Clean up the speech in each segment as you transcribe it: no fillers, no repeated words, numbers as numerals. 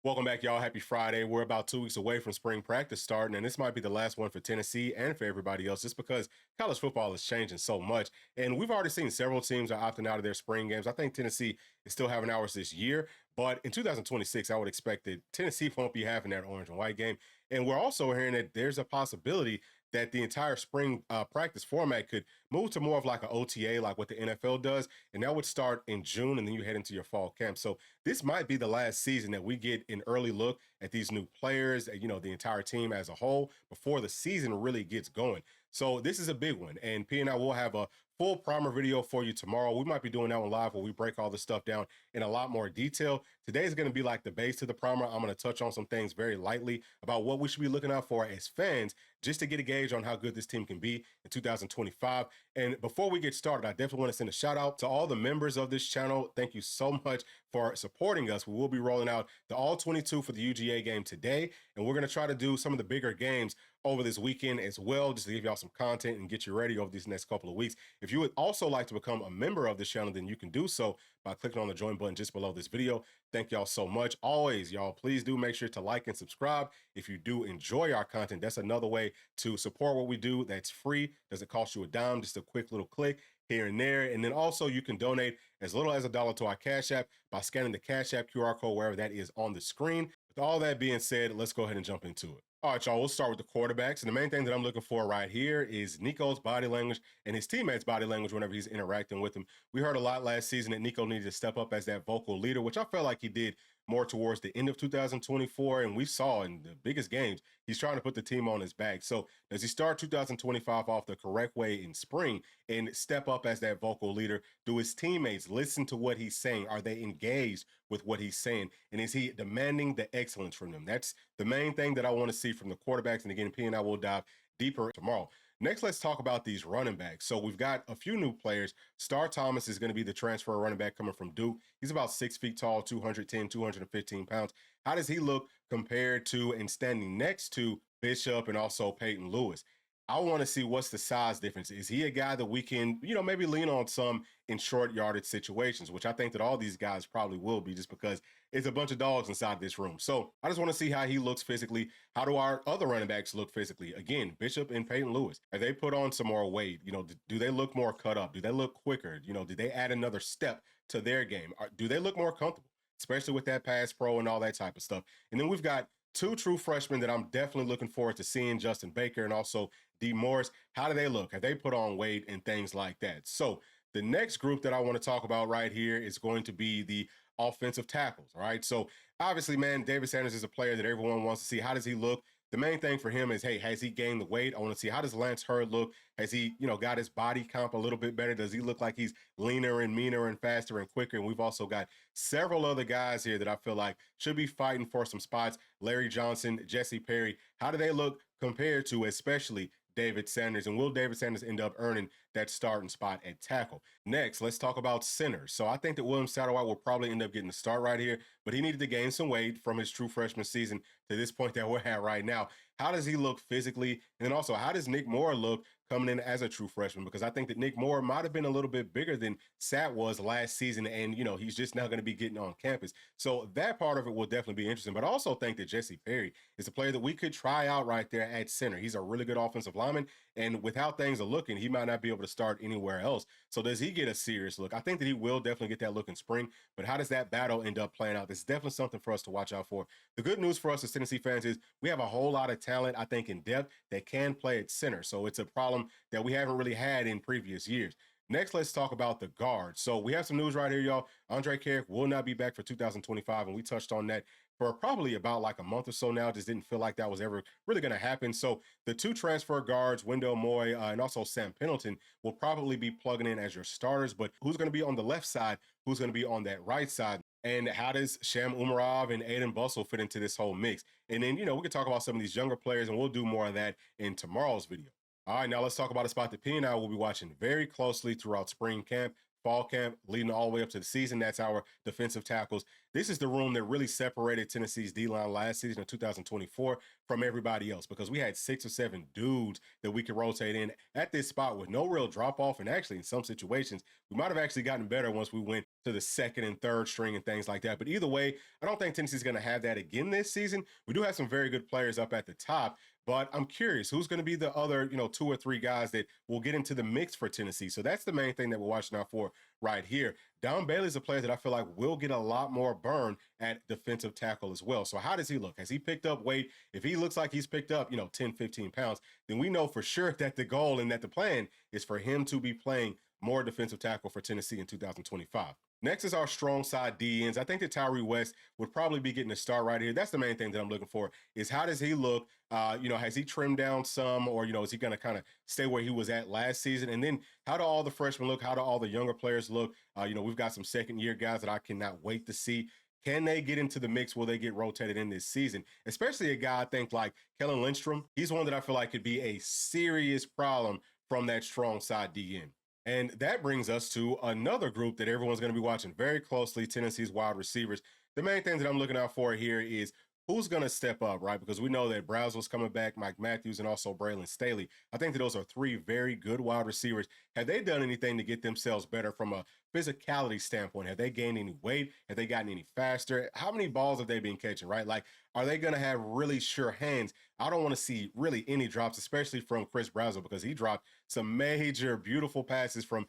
Welcome back, y'all. Happy Friday. We're about 2 weeks away from spring practice starting, and this might be the last one for Tennessee and for everybody else just because college football is changing so much. And we've already seen several teams are opting out of their spring games. I think Tennessee is still having ours this year, but in 2026, I would expect that Tennessee won't be having that orange and white game. And we're also hearing that there's a possibility that the entire spring practice format could move to more of like an OTA, like what the NFL does. And that would start in June, and then you head into your fall camp. So this might be the last season that we get an early look at these new players, the entire team as a whole before the season really gets going. So this is a big one. And P and I will have a full primer video for you tomorrow. We might be doing that one live where we break all this stuff down in a lot more detail. Today is going to be like the base to the primer. I'm going to touch on some things very lightly about what we should be looking out for as fans, just to get a gauge on how good this team can be in 2025. And before we get started, I definitely want to send a shout out to all the members of this channel. Thank you so much for supporting us. We will be rolling out the all 22 for the UGA game today, and we're going to try to do some of the bigger games over this weekend as well, just to give y'all some content and get you ready over these next couple of weeks. If you would also like to become a member of this channel, then you can do so by clicking on the join button just below this video. Thank y'all so much. Always, y'all, please do make sure to like and subscribe if you do enjoy our content. That's another way to support what we do. That's free. Doesn't cost you a dime, just a quick little click here and there. And then also you can donate as little as $1 to our Cash App by scanning the Cash App QR code wherever that is on the screen. With all that being said, let's go ahead and jump into it. All right, y'all, we'll start with the quarterbacks. And the main thing that I'm looking for right here is Nico's body language and his teammates' body language whenever he's interacting with them. We heard a lot last season that Nico needed to step up as that vocal leader, which I felt like he did more towards the end of 2024. And we saw in the biggest games, he's trying to put the team on his back. So does he start 2025 off the correct way in spring and step up as that vocal leader? Do his teammates listen to what he's saying? Are they engaged with what he's saying? And is he demanding the excellence from them? That's the main thing that I want to see from the quarterbacks. And again, P and I will dive deeper tomorrow. Next, let's talk about these running backs. So we've got a few new players. Star Thomas is going to be the transfer running back coming from Duke. He's about 6 feet tall, 210, 215 pounds. How does he look compared to and standing next to Bishop and also Peyton Lewis? I want to see what's the size difference. Is he a guy that we can, maybe lean on some in short yardage situations, which I think that all these guys probably will be just because it's a bunch of dogs inside this room. So I just want to see how he looks physically. How do our other running backs look physically? Again, Bishop and Peyton Lewis. Have they put on some more weight? Do they look more cut up? Do they look quicker? Did they add another step to their game? Do they look more comfortable, especially with that pass pro and all that type of stuff? And then we've got two true freshmen that I'm definitely looking forward to seeing, Justin Baker and also D. Morris. How do they look? Have they put on weight and things like that? So the next group that I want to talk about right here is going to be the offensive tackles. All right. So obviously, man, David Sanders is a player that everyone wants to see. How does he look? The main thing for him is, hey, has he gained the weight? I want to see, how does Lance Hurd look? Has he, got his body comp a little bit better? Does he look like he's leaner and meaner and faster and quicker? And we've also got several other guys here that I feel like should be fighting for some spots. Larry Johnson, Jesse Perry. How do they look compared to especially David Sanders? And will David Sanders end up earning that starting spot at tackle? Next, let's talk about center. So I think that William Satterwhite will probably end up getting the start right here, but he needed to gain some weight from his true freshman season to this point that we're at right now. How does he look physically? And then also, how does Nick Moore look coming in as a true freshman? Because I think that Nick Moore might have been a little bit bigger than Sat was last season, and, he's just now going to be getting on campus. So that part of it will definitely be interesting. But I also think that Jesse Perry is a player that we could try out right there at center. He's a really good offensive lineman, and with how things are looking, he might not be able to start anywhere else. So does he get a serious look? I think that he will definitely get that look in spring, but how does that battle end up playing out? This is definitely something for us to watch out for. The good news for us as Tennessee fans is we have a whole lot of talent, I think, in depth that can play at center. So it's a problem that we haven't really had in previous years. Next, let's talk about the guards. So we have some news right here, y'all. Andre Carrick will not be back for 2025, and we touched on that for probably about like a month or so now. Just didn't feel like that was ever really going to happen. So the two transfer guards, Wendell Moy and also Sam Pendleton, will probably be plugging in as your starters. But who's going to be on the left side? Who's going to be on that right side? And how does Sham Umarov and Aiden Bustle fit into this whole mix? And then, we can talk about some of these younger players, and we'll do more of that in tomorrow's video. All right, now let's talk about a spot that P and I will be watching very closely throughout spring camp, fall camp, leading all the way up to the season. That's our defensive tackles. This is the room that really separated Tennessee's D-line last season of 2024 from everybody else, because we had 6 or 7 dudes that we could rotate in at this spot with no real drop-off. And actually, in some situations, we might have actually gotten better once we went to the second and third string and things like that. But either way, I don't think Tennessee's going to have that again this season. We do have some very good players up at the top, but I'm curious who's going to be the other, two or three guys that will get into the mix for Tennessee. So that's the main thing that we're watching out for right here. Don Bailey's a player that I feel like will get a lot more burn at defensive tackle as well. So how does he look? Has he picked up weight? If he looks like he's picked up, 10, 15 pounds, then we know for sure that the goal and that the plan is for him to be playing more defensive tackle for Tennessee in 2025. Next is our strong side DNs. I think that Tyree West would probably be getting a start right here. That's the main thing that I'm looking for is how does he look? Has he trimmed down some or, is he going to kind of stay where he was at last season? And then how do all the freshmen look? How do all the younger players look? We've got some second year guys that I cannot wait to see. Can they get into the mix? Will they get rotated in this season? Especially a guy I think like Kellen Lindstrom. He's one that I feel like could be a serious problem from that strong side DN. And that brings us to another group that everyone's going to be watching very closely, Tennessee's wide receivers. The main thing that I'm looking out for here is who's going to step up, right? Because we know that Brazel's coming back, Mike Matthews, and also Braylon Staley. I think that those are three very good wide receivers. Have they done anything to get themselves better from a physicality standpoint? Have they gained any weight? Have they gotten any faster? How many balls have they been catching, right? Like, are they going to have really sure hands? I don't want to see really any drops, especially from Chris Brazel, because he dropped some major, beautiful passes from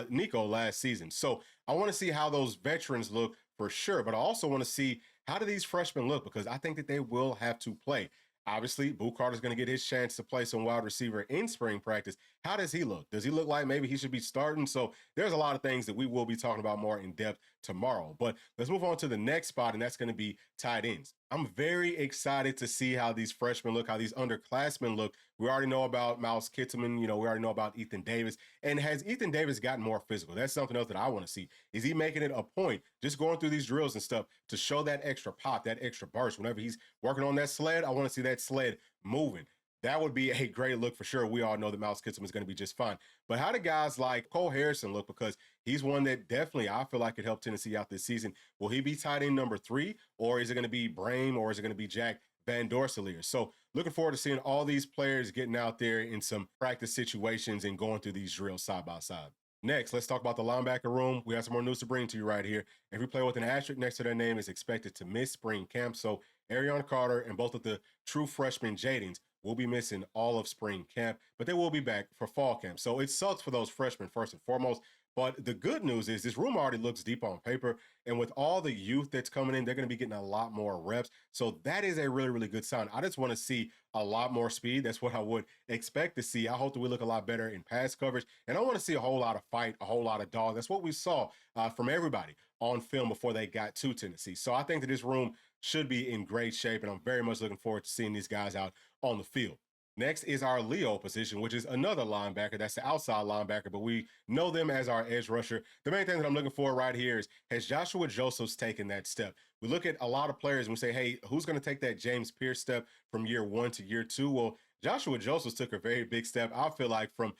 Nico last season. So I want to see how those veterans look for sure, but I also want to see how do these freshmen look, because I think that they will have to play. Obviously, Boo Carter's going to get his chance to play some wide receiver in spring practice. How does he look? Does he look like maybe he should be starting? So there's a lot of things that we will be talking about more in depth tomorrow. But let's move on to the next spot, and that's going to be tight ends. I'm very excited to see how these freshmen look, how these underclassmen look. We already know about Miles Kittelman. We already know about Ethan Davis. And has Ethan Davis gotten more physical? That's something else that I want to see. Is he making it a point, just going through these drills and stuff, to show that extra pop, that extra burst? Whenever he's working on that sled, I want to see that sled moving. That would be a great look for sure. We all know that Miles Kittelman is going to be just fine. But how do guys like Cole Harrison look? Because he's one that definitely I feel like could help Tennessee out this season. Will he be tight end number 3, or is it going to be Brame, or is it going to be Jack Van Dorselier? So looking forward to seeing all these players getting out there in some practice situations and going through these drills side by side. Next, let's talk about the linebacker room. We have some more news to bring to you right here. Every player with an asterisk next to their name is expected to miss spring camp. So Arion Carter and both of the true freshmen Jadens will be missing all of spring camp, but they will be back for fall camp. So it sucks for those freshmen first and foremost. But the good news is this room already looks deep on paper. And with all the youth that's coming in, they're going to be getting a lot more reps. So that is a really, really good sign. I just want to see a lot more speed. That's what I would expect to see. I hope that we look a lot better in pass coverage. And I want to see a whole lot of fight, a whole lot of dog. That's what we saw from everybody on film before they got to Tennessee. So I think that this room should be in great shape. And I'm very much looking forward to seeing these guys out on the field. Next is our Leo position, which is another linebacker. That's the outside linebacker, but we know them as our edge rusher. The main thing that I'm looking for right here is, has Joshua Josephs taken that step? We look at a lot of players and we say, hey, who's going to take that James Pierce step from year 1 to year 2? Well, Joshua Josephs took a very big step, I feel like, from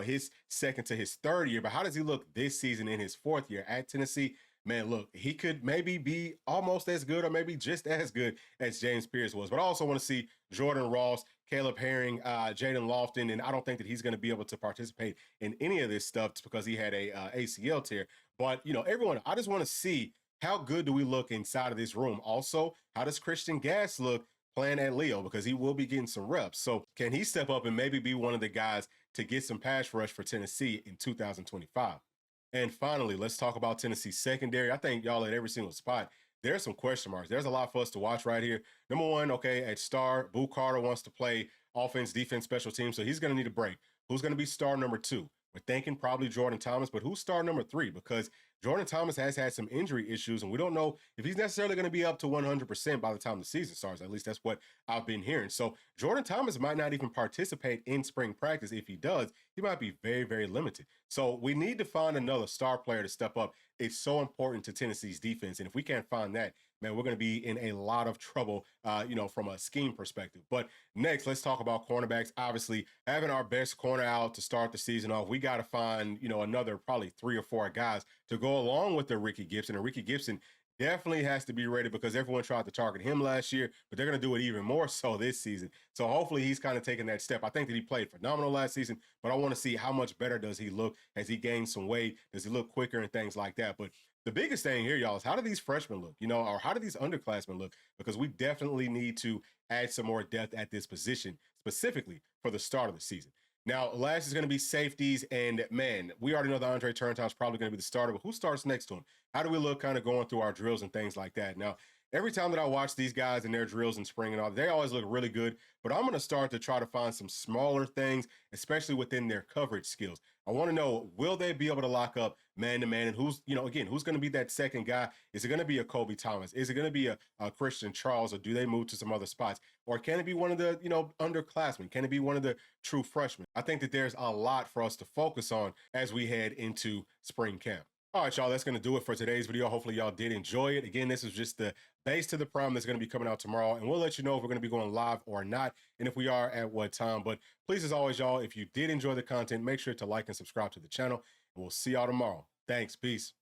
his second to his third year. But how does he look this season in his 4th year at Tennessee? Man, look, he could maybe be almost as good or maybe just as good as James Pierce was. But I also want to see Jordan Ross, Caleb Herring, Jaden Lofton, and I don't think that he's going to be able to participate in any of this stuff just because he had a ACL tear. But, everyone, I just want to see how good do we look inside of this room. Also, how does Christian Gass look playing at Leo, because he will be getting some reps. So can he step up and maybe be one of the guys to get some pass rush for Tennessee in 2025? And finally, let's talk about Tennessee's secondary. I think y'all at every single spot, there's some question marks. There's a lot for us to watch right here. Number one, okay, at star, Boo Carter wants to play offense, defense, special teams, so he's going to need a break. Who's going to be star number 2? We're thinking probably Jordan Thomas, but who's star number 3? Because Jordan Thomas has had some injury issues, and we don't know if he's necessarily going to be up to 100% by the time the season starts. At least that's what I've been hearing. So Jordan Thomas might not even participate in spring practice. If he does, he might be very, very limited. So we need to find another star player to step up. It's so important to Tennessee's defense, and if we can't find that, man, we're going to be in a lot of trouble, from a scheme perspective. But next, let's talk about cornerbacks. Obviously, having our best corner out to start the season off, we got to find, another probably 3 or 4 guys to go along with the Ricky Gibson. And Ricky Gibson definitely has to be ready because everyone tried to target him last year, but they're going to do it even more so this season. So hopefully he's kind of taking that step. I think that he played phenomenal last season, but I want to see how much better does he look as he gains some weight? Does he look quicker and things like that? But the biggest thing here, y'all, is how do these freshmen look, or how do these underclassmen look? Because we definitely need to add some more depth at this position, specifically for the start of the season. Now, last is going to be safeties, and man, we already know that Andre Turntime's probably going to be the starter, but who starts next to him? How do we look kind of going through our drills and things like that? Now, every time that I watch these guys and their drills in spring and all, they always look really good, but I'm going to start to try to find some smaller things, especially within their coverage skills. I want to know, will they be able to lock up man to man? And who's, again, who's going to be that second guy? Is it going to be a Kobe Thomas? Is it going to be a Christian Charles, or do they move to some other spots? Or can it be one of the, underclassmen? Can it be one of the true freshmen? I think that there's a lot for us to focus on as we head into spring camp. All right, y'all, that's going to do it for today's video. Hopefully y'all did enjoy it. Again, this is just the base to the prime that's going to be coming out tomorrow, and we'll let you know if we're going to be going live or not, and if we are, at what time. But please, as always, y'all, if you did enjoy the content, make sure to like and subscribe to the channel, and we'll see y'all tomorrow. Thanks. Peace.